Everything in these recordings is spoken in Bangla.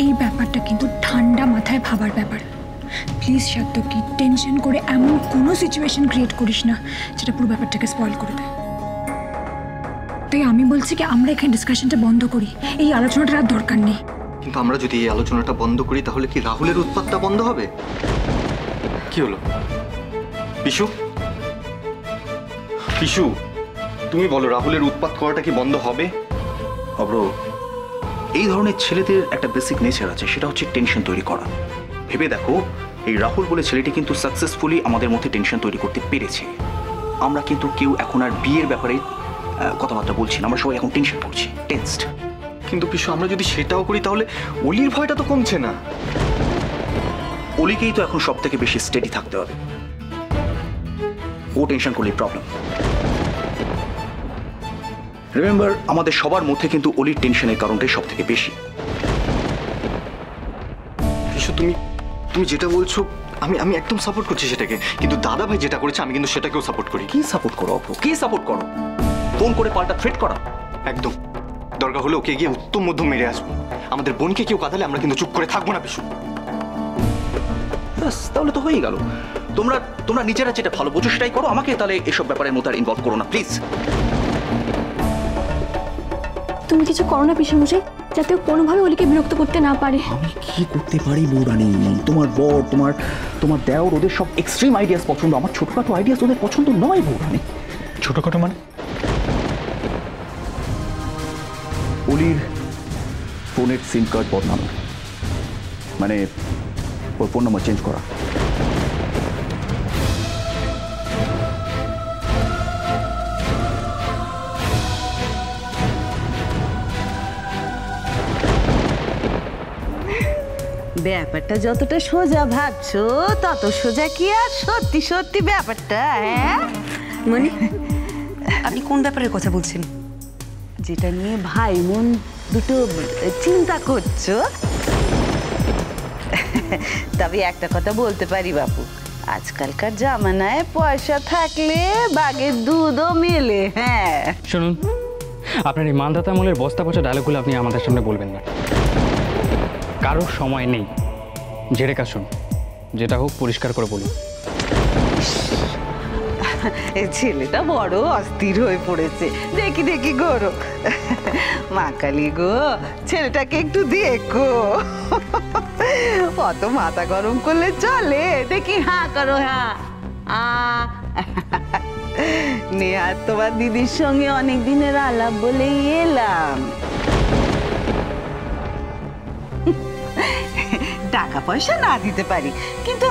এই ব্যাপারটা কিন্তু ঠান্ডা মাথায় ভাবার ব্যাপার। প্লিজ সাত্তকী, টেনশন করে এমন কোনো সিচুয়েশন ক্রিয়েট করিস না যেটা পুরো ব্যাপারটাকে স্পয়েল করে দেয়। তাই আমি বলছি কি আমরা এখানে ডিসকাশনটা বন্ধ করি, এই আলোচনাটার আর দরকার নেই। কিন্তু আমরা যদি এই আলোচনাটা বন্ধ করি তাহলে কি রাহুলের উৎপাতটা বন্ধ হবে? কি হলো পিশু? পিশু তুমি বলো, রাহুলের উৎপাত করাটা কি বন্ধ হবে? অব্র, এই ধরনের ছেলেদের একটা বেসিক নেচার আছে, সেটা হচ্ছে টেনশন তৈরি করা। ভেবে দেখো, এই রাহুল বলে ছেলেটি কিন্তু সাকসেসফুলি আমাদের মধ্যে টেনশন তৈরি করতে পেরেছে। আমরা কিন্তু কেউ এখন আর বিয়ের ব্যাপারে কথাবার্তা বলছি না, আমরা সবাই এখন টেনশন করছি, টেনসড। কিন্তু পিশু আমরা যদি সেটাও করি তাহলে অলির ভয়টা তো কমছে না। অলিকেই তো এখন সব থেকে বেশি স্টেডি থাকতে হবে, ও টেনশন করলে প্রবলেম। রিমেম্বার, আমাদের সবার মধ্যে কিন্তু অলির টেনশনের কারণটাই সব থেকে বেশি। পিশু তুমি তুমি যেটা বলছো আমি আমি একদম সাপোর্ট করছি সেটাকে, কিন্তু দাদা ভাই যেটা করেছে আমি কিন্তু সেটাকেও সাপোর্ট করি। কি সাপোর্ট করো অপু, কি সাপোর্ট করো? ফোন করে পাল্টা থ্রেট করা? একদম, দরকার হলে ওকে গিয়ে উত্তম মধ্যম মেরে আসবো। আমাদের বোনকে কেউ কাঁদালে আমরা কিন্তু চুপ করে থাকবো না পিশু। ব্যাস, তাহলে তো হয়েই গেল। তোমরা তোমরা নিজেরা যেটা ভালো বোঝো সেটাই করো, আমাকে তাহলে এসব ব্যাপারের মধ্যে আর ইনভলভ করো না প্লিজ। তুমি কিছু করো না পিসেমশাই, যাতে ও কোনোভাবে অলিকে বিরক্ত করতে না পারে। আমি কি করতে পারি বৌরানী? তোমার বর, তোমার দেওর, ওদের সব এক্সট্রিম আইডিয়াস পছন্দ, আমার ছোটখাটো আইডিয়াস ওদের পছন্দ নয় বৌরানী। ছোটখাটো মানে? অলির ফোনের সিম কার্ড বদলানো, মানে ওর ফোন নাম্বার চেঞ্জ করা। ব্যাপারটা যতটা সোজা ভাবছো তত সোজা কি আর সত্যি সত্যি ব্যাপারটা? হ্যাঁ, মানে আপনি কোন ব্যাপারের কথা বলছেন? যেটা নিয়ে ভাই মন দুটো চিন্তা করছো। তবে একটা কথা বলতে পারি বাপু, আজকালকার জামানায় পয়সা থাকলে বাঘের দুধও মেলে। হ্যাঁ শুনুন, আপনার এই মানদাতা আমলের বস্তা পচা ডায়লগগুলো আপনি আমাদের সামনে বলবেন না। কারোর সময় নেই, জেরে কাশুন, যেটা হোক পরিষ্কার করে বলুন। ছেলেটা বড় অস্থির হয়ে পড়েছে, দেখি দেখি গরো। মা কালী গো, ছেলেটাকে একটু দেখো, অত মাথা গরম করলে চলে? দেখি হ্যাঁ করো, হ্যাঁ। নেহাত তোমার দিদির সঙ্গে অনেক দিনের আলাপ বলেই এলাম। টাকা পয়সা না দিতে পারি, কিন্তু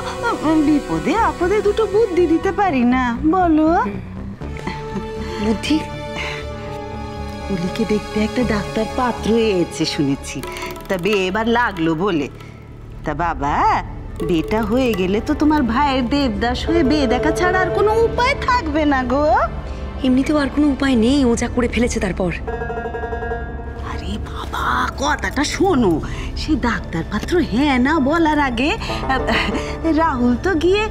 বিপদে আপদে দুটো বুদ্ধি দিতে পারি না, বলো? বুদ্ধি? উলিকে দেখতে একটা ডাক্তার পাত্র এসেছে শুনেছি, তবে এবার লাগলো বলে। তা বাবা, বেটা হয়ে গেলে তো তোমার ভাইয়ের দেবদাস হয়ে বিয়ে দেখা ছাড়া আর কোনো উপায় থাকবে না গো। এমনিতেও আর কোনো উপায় নেই, ও যা করে ফেলেছে তারপর। আরে বাবা, কথাটা শোনো। সেই ডাক্তার পাত্র হ্যাঁ না বলার আগে রাহুল তো গিয়ে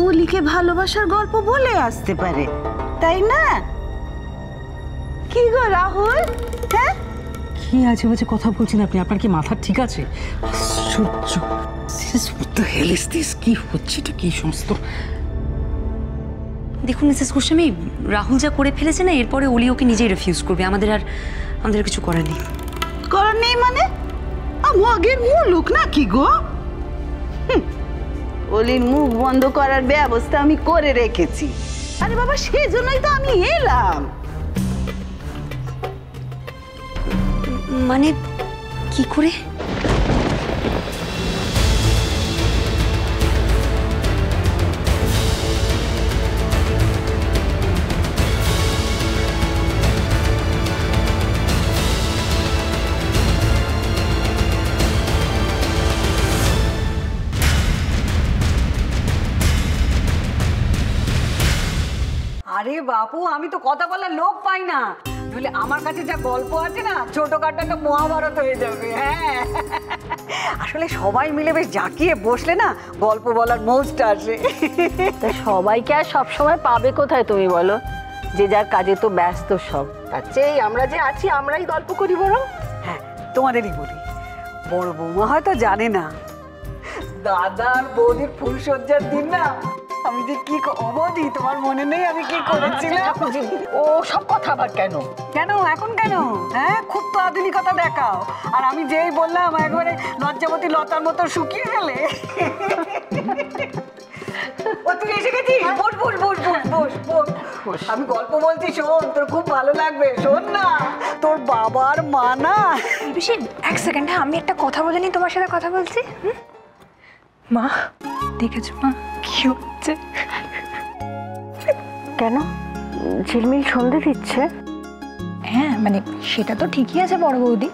উলিকে ভালোবাসার গল্প বলে আসতে পারে, তাই না? কি গো রাহুল, হ্যাঁ? কি আজে বাজে কথা বলছেন আপনি? আপনার কি মাথা ঠিক আছে? কি হচ্ছে এটা, কি সমস্ত? দেখুন মিসেস গোস্বামী, রাহুল যা করে ফেলেছে না, এরপরে অলি ওকে নিজেই রিফিউজ করবে। আমাদের আর কিছু করার নেই। করার নেই মানে? মগের মুলুক নাকি গো? অলির মুখ বন্ধ করার ব্যবস্থা আমি করে রেখেছি। আরে বাবা, সেজন্যই তো আমি এলাম। মানে কি করে? আরে বাপু, আমি তো কথা বলার লোক পাই না, নইলে আমার কাছে যা গল্প আছে না, ছোটখাটো একটা মহাভারত হয়ে যাবে। হ্যাঁ, আসলে সবাই মিলে বেশ জাঁকিয়ে বসলে না গল্প বলার মোজটা আসে। তা সবাইকে আর সবসময় পাবে কোথায় তুমি বলো? যে যার কাজে তো ব্যস্ত সব। তার চেয়ে আমরা যে আছি আমরাই গল্প করি বরং। হ্যাঁ, তোমাদেরই বলি, বড় বৌমা হয়তো জানে না, দাদার বৌদির ফুলসজ্জার দিন না আমি যে কি অবধি তোমার মনে নেই আমি কি করেছিলাম? ও সব কথা আবার কেন? কেন এখন কেন? হ্যাঁ, খুব তো আধুনিকতা দেখাও। আর আমি যেই বললাম একবারে লজ্জাবতী লতার মতো শুকিয়ে গেলে। ও তুই এসে গেছিস? বস বস বস বস বস বস। আমি গল্প বলছি, শোন, তোর খুব ভালো লাগবে। শোন না, তোর বাবার মা না। বেশি এক সেকেন্ড, হ্যাঁ আমি একটা কথা বলে নি, তোমার সাথে কথা বলছি। মা দেখেছো মা কি হচ্ছে? কেন ঝিলমিল সন্ধে দিচ্ছে? হ্যাঁ মানে সেটা তো ঠিকই আছে বড় বৌদি,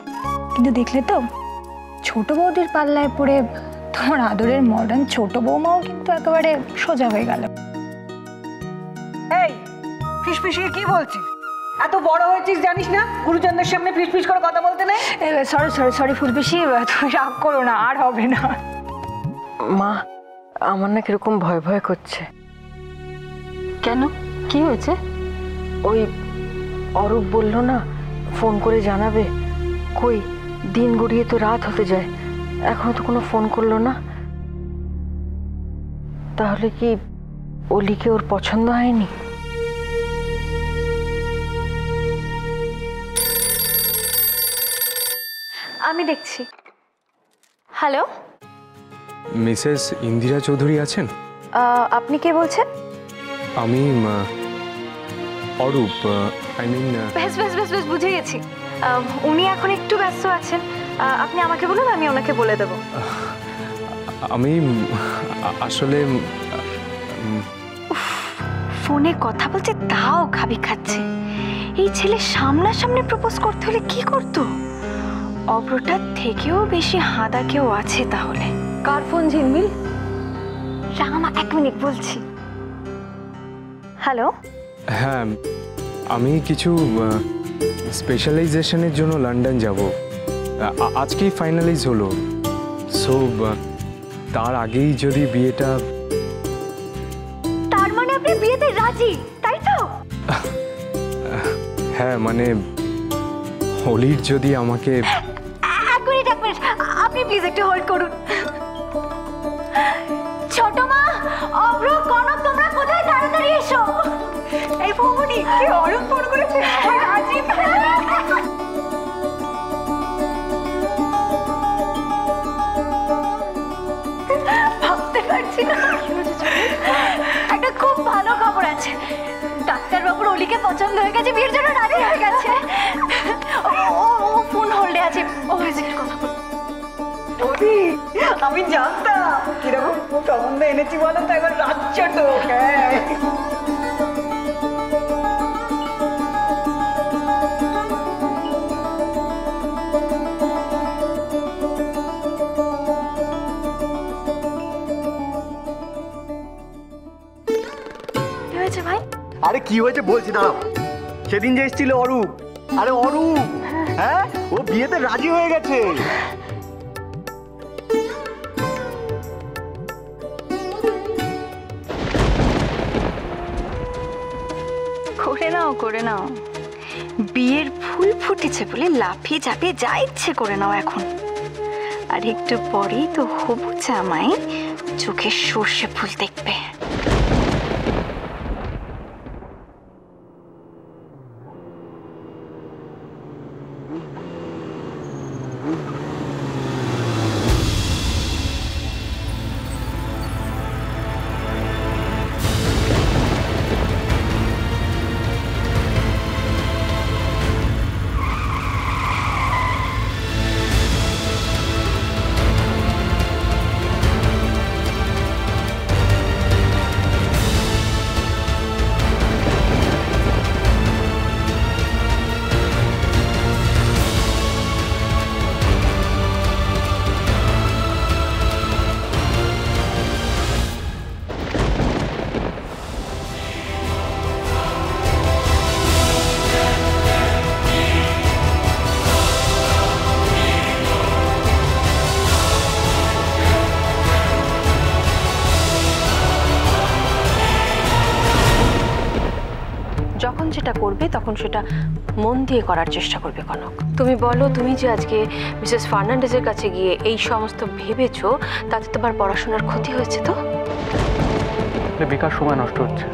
কিন্তু দেখলে তো ছোট বৌদির পাল্লায় পড়ে তোমার আদরের মডার্ন ছোট বৌমাও কিন্তু একেবারে সোজা হয়ে গেল। এই ফিসফিসিয়ে কি বলছিস? এত বড় হয়েছিস জানিস না গুরুজনদের সামনে ফিসফিস করে কথা বলতে নেই? সরি সরি সরি ফুলপিসি, তুমি রাগ করো না, আর হবে না। মা আমার না কিরকম ভয় ভয় করছে। কেন, কি হয়েছে? ওই অরূপ বলল না ফোন করে জানাবে, কই দিন গড়িয়ে তো রাত হতে যায়, এখনো তো কোনো ফোন করলো না। তাহলে কি অলিকে ওর পছন্দ হয়নি? আমি দেখছি। হ্যালো, মিসেস ইন্দিরা চৌধুরী আছেন? আপনি কে বলছেন? আমি অরূপ, আই মিন। বেশ বেশ বেশ বেশ বুঝে গেছি। উনি এখন একটু ব্যস্ত আছেন, আপনি আমাকে বলুন, আমি ওনাকে বলে দেবো। আমি আসলে ফোনে কথা বলছে তাও খাবি খাচ্ছে। এই ছেলে সামনাসামনি প্রপোজ করতে হলে কি করতো? অব্রটার থেকেও বেশি হাদা কেউ আছে তাহলে। কার ফোন ঝিলমিল? রাঙামা, এক মিনিট বলছি। হ্যালো, হ্যাঁ আমি কিছু স্পেশালাইজেশনের জন্য লন্ডন যাব, আজকেই ফাইনালাইজ হলো। সো তার আগেই যদি বিয়েটা। তার মানে আপনি বিয়েতে রাজি, তাই তো? হ্যাঁ মানে হোলির যদি আমাকে। এক মিনিট আপনি প্লিজ একটু হোল্ড করুন। ছোট মা, অব্র, কনক, তোমরা কোথায়? তাড়াতাড়ি এসো। এই বৌমনি, কি অরূপ ফোন করেছে? রাজি? ভাবতে পারছি না। একটা খুব ভালো খবর আছে, ডাক্তারবাবুর অলিকে পছন্দ হয়ে গেছে, বিয়ের জন্য রাজি হয়ে গেছে। ও ফোন হোল্ডে আছে, ও একটু কথা বল। আমি জানতাম কিরকম সম্বন্ধে এনেছি বলো তো, একবার রাজ্য তো। হ্যাঁ কি হয়েছে ভাই? আরে কি হয়েছে বলছি, দাঁড়াও। সেদিন যে এসেছিল অরূপ, আরে অরূপ, হ্যাঁ ও বিয়েতে রাজি হয়ে গেছে। করে নাও, বিয়ের ফুল ফুটেছে বলে লাফিয়ে ঝাঁপিয়ে যা ইচ্ছে করে নাও এখন। আর একটু পরেই তো হবু জামাই চোখে সর্ষে ফুল দেখবে। যেটা করবে তখন সেটা মন দিয়ে করার চেষ্টা করবে কনক। তুমি বলো, তুমি যে আজকে মিসেস ফার্নান্ডেজের কাছে গিয়ে এই সমস্ত ভেবেছো, তাতে তোমার পড়াশোনার ক্ষতি হয়েছে তো? বেকার সময় নষ্ট হচ্ছে।